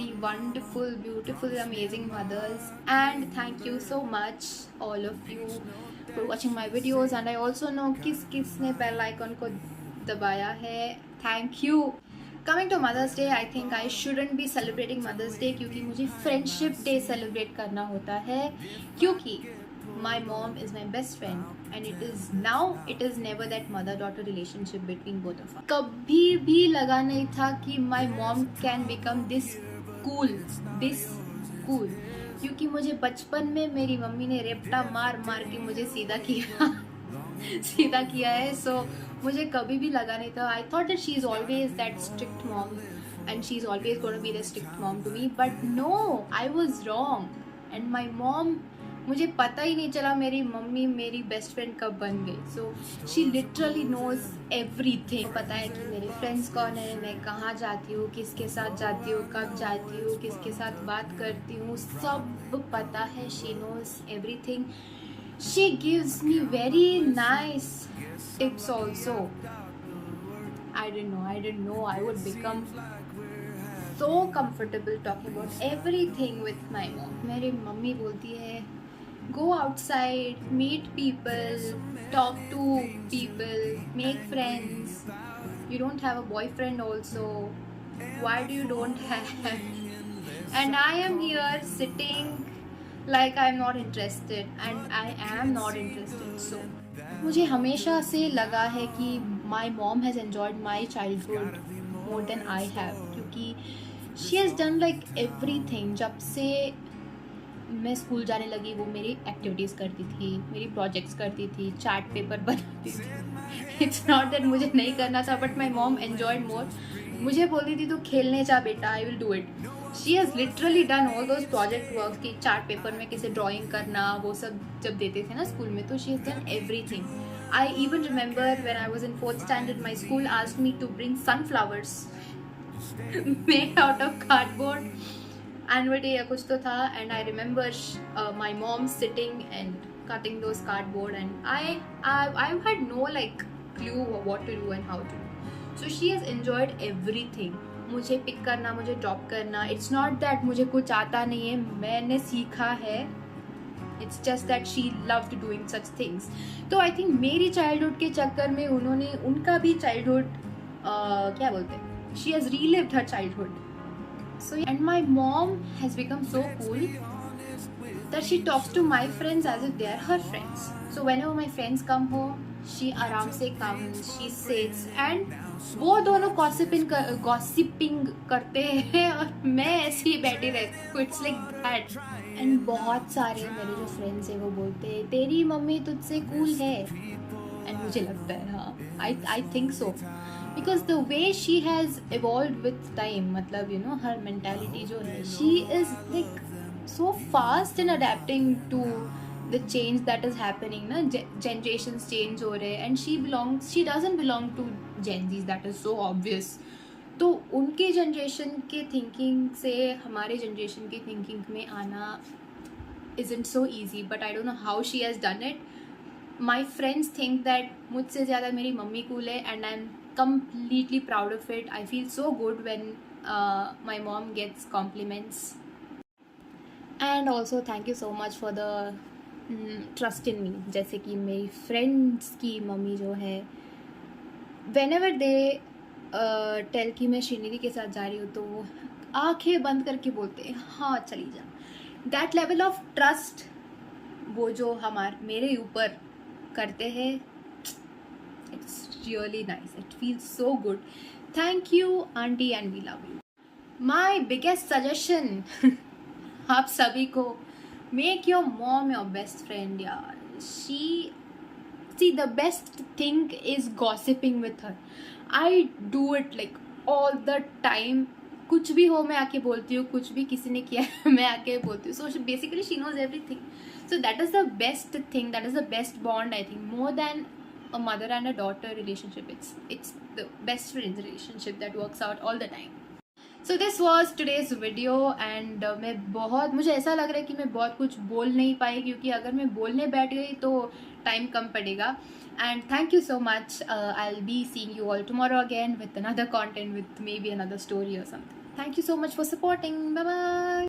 the wonderful, beautiful, amazing mothers. And thank you so much, all of you, for watching my videos. And I also know किसने bell icon को दबाया है. Thank you. Coming to Mother's Day, I think I shouldn't be celebrating Mother's Day क्योंकि मुझे Friendship Day celebrate करना होता है, क्योंकि my mom is my best friend and it is never that mother-daughter relationship between both of us. कभी भी लगा नहीं था कि my mom can become this cool, क्योंकि मुझे बचपन में मेरी मम्मी ने रेपटा मार के मुझे सीधा किया है. सो मुझे कभी भी लगा नहीं था. I thought that she is always that strict mom and she is always gonna be the strict mom to me, but no, I was wrong. And my mom, मुझे पता ही नहीं चला मेरी मम्मी मेरी बेस्ट फ्रेंड कब बन गई. So she literally knows everything. पता है कि मेरे फ्रेंड्स कौन है, मैं कहाँ जाती हूँ, किसके साथ जाती हूँ, कब जाती हूँ, किसके साथ बात करती हूँ, सब पता है. She knows everything. She gives me very nice tips also. I didn't know I would become so comfortable talking about everything with my mom. मेरी मम्मी बोलती है, go outside, meet people, talk to people, make friends. You don't have a boyfriend also. Why do you don't have? And I am here sitting like I'm not interested, and I am not interested. So मुझे हमेशा से लगा है कि my mom has enjoyed my childhood more than I have, क्योंकि she has done like everything. जब से मैं स्कूल जाने लगी वो मेरी एक्टिविटीज़ करती थी, मेरी प्रोजेक्ट्स करती थी, चार्ट पेपर बनाती थी. इट्स नॉट दैट मुझे नहीं करना था, बट माई मॉम एन्जॉयड मोर. मुझे बोलती थी तो खेलने जा बेटा, I will do it. She has literally done all those project work की चार्ट पेपर में किसी ड्राइंग करना, वो सब जब देते थे ना स्कूल में, तो she has done everything. I even remember when I was in 4th standard, my school asked me to bring sunflowers made out of cardboard. Annual day या कुछ तो था, and I remember my mom sitting and cutting those cardboard, and I had no like clue what to do and how to do. So she has enjoyed everything. मुझे pick करना, मुझे drop करना. It's not that मुझे कुछ आता नहीं है, मैंने सीखा है. It's just that she loved doing such things. तो I think मेरी childhood के चक्कर में उन्होंने उनका भी childhood क्या बोलते हैं, she has relived her childhood. So, and my mom has become so cool that she talks to my friends as if they are her friends. So whenever my friends come home, she आराम से comes, she sits, and वो दोनों gossiping करते हैं और मैं ऐसे ही बैठी रहती हूँ. It's like that. And बहुत सारे मेरे जो friends हैं वो बोलते हैं तेरी मम्मी तुझसे cool है. And मुझे लगता है हाँ, I think so. Because the way she has evolved with time, मतलब you know her mentality जो है, she is like so fast in adapting to the change that is happening ना. Generations change हो रहे हैं, and she doesn't belong to Gen Z's, that is so obvious. तो उनके generation के thinking से हमारे generation की thinking में आना isn't so easy, but I don't know how she has done it. My friends think that मुझसे ज़्यादा मेरी मम्मी cool है, and I'm completely proud of it. I feel so good when my mom gets compliments. And also thank you so much for the trust in me. जैसे कि मेरी friends की mummy जो है, whenever they tell कि मैं श्रीनिधि के साथ जा रही हूँ, तो वो आँखें बंद करके बोलते हैं हाँ चली जा. That level of trust वो जो मेरे ऊपर करते हैं, it's really nice. It feels so good. Thank you auntie, and we love you. My biggest suggestion आप सभी को, make your mom your best friend यार. See, the best thing is gossiping with her. I do it like all the time. कुछ भी हो मैं आके बोलती हूँ, कुछ भी किसी ने किया मैं आके बोलती हूँ. So basically she knows everything. So that is the best thing, that is the best bond, I think, more than a mother and a daughter relationship. It's the best friends relationship that works out all the time. So this was today's video and मुझे ऐसा लग रहा है कि मैं बहुत कुछ बोल नहीं पाई, क्योंकि अगर मैं बोलने बैठ गई तो टाइम कम पड़ेगा. And thank you so much. I will be seeing you all tomorrow again with another content, with maybe another story or something. Thank you so much for supporting. Bye bye.